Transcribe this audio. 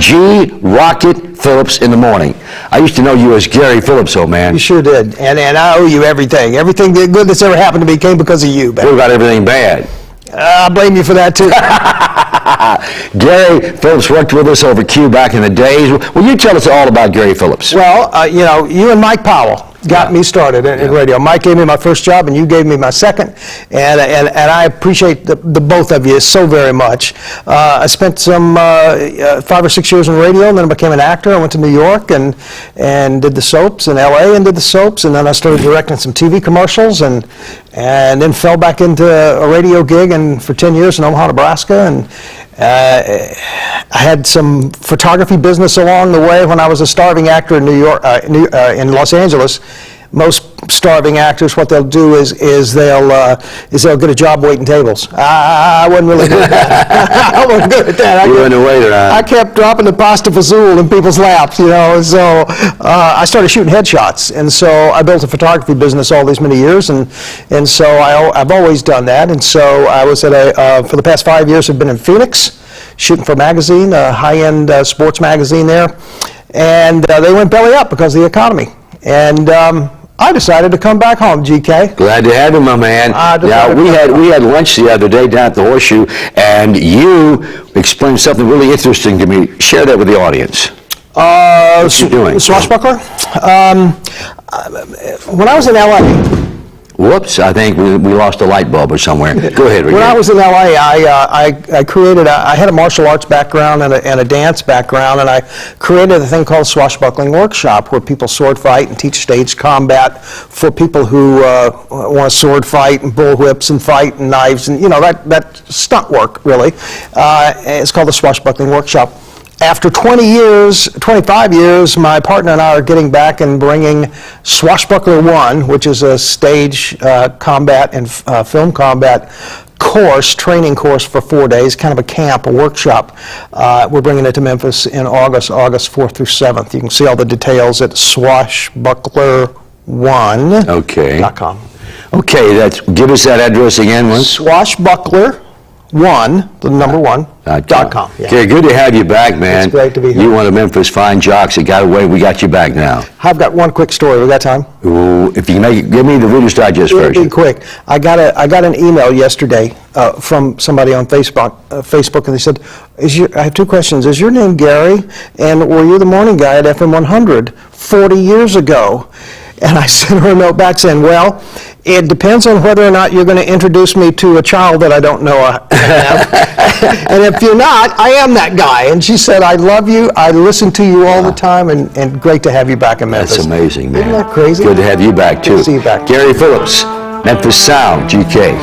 G. Rocket Phillips in the morning. I used to know you as Gary Phillips, old man. You sure did. And I owe you everything. Everything good that's ever happened to me came because of you, baby. What about everything bad? I blame you for that, too. Gary Phillips worked with us over Q back in the days. Will you tell us all about Gary Phillips? Well, you and Mike Powell got me started in radio. Mike gave me my first job, and you gave me my second, and I appreciate the both of you so very much. I spent some 5 or 6 years in radio, and then I became an actor. I went to New York and did the soaps, in L.A. and did the soaps, and then I started directing some TV commercials, and then fell back into a radio gig for 10 years in Omaha, Nebraska, and I had some photography business along the way when I was a starving actor in New York, in Los Angeles. Most starving actors, what they'll do is they'll get a job waiting tables. I wasn't really good at that. I wasn't good at that. You weren't a waiter, huh? I kept dropping the pasta fazool in people's laps, So I started shooting headshots, and so I built a photography business all these many years, and so I've always done that. And so I was at for the past 5 years, I've been in Phoenix, shooting for a magazine, a high-end sports magazine there, and they went belly up because of the economy. And I decided to come back home, GK. Glad to have you, my man. Now, we had lunch the other day down at the Horseshoe, and you explained something really interesting to me. Share that with the audience. What you doing? Swashbuckler? When I was in L.A., whoops, I think we lost a light bulb or somewhere. Go ahead, Rick. When I was in L.A., I had a martial arts background and a dance background, and I created a thing called Swashbuckling Workshop, where people sword fight and teach stage combat for people who want to sword fight and bull whips and fight and knives and, that stunt work, really. It's called the Swashbuckling Workshop. After 25 years, my partner and I are getting back and bringing Swashbuckler 1, which is a stage combat and film combat training course for 4 days, kind of a camp, a workshop. We're bringing it to Memphis in August 4th through 7th. You can see all the details at swashbuckler1.com. Okay, give us that address again once. Swashbuckler1, the number 1.com. Yeah. Okay, good to have you back, man. It's great to be here. You one of Memphis' fine jocks that got away. We got you back now. I've got one quick story. We got time? Ooh, if you can give me the Reader's Digest version. Be quick. I got an email yesterday from somebody on Facebook, and they said, I have 2 questions. Is your name Gary? And were you the morning guy at FM 100 40 years ago? And I sent her a note back saying, well, it depends on whether or not you're going to introduce me to a child that I don't know I have. And if you're not, I am that guy. And she said, I love you. I listen to you all the time, and great to have you back in Memphis. That's amazing, man. Isn't that crazy? Good to have you back, too. Good to see you back. Gary Phillips, Memphis Sound, GK.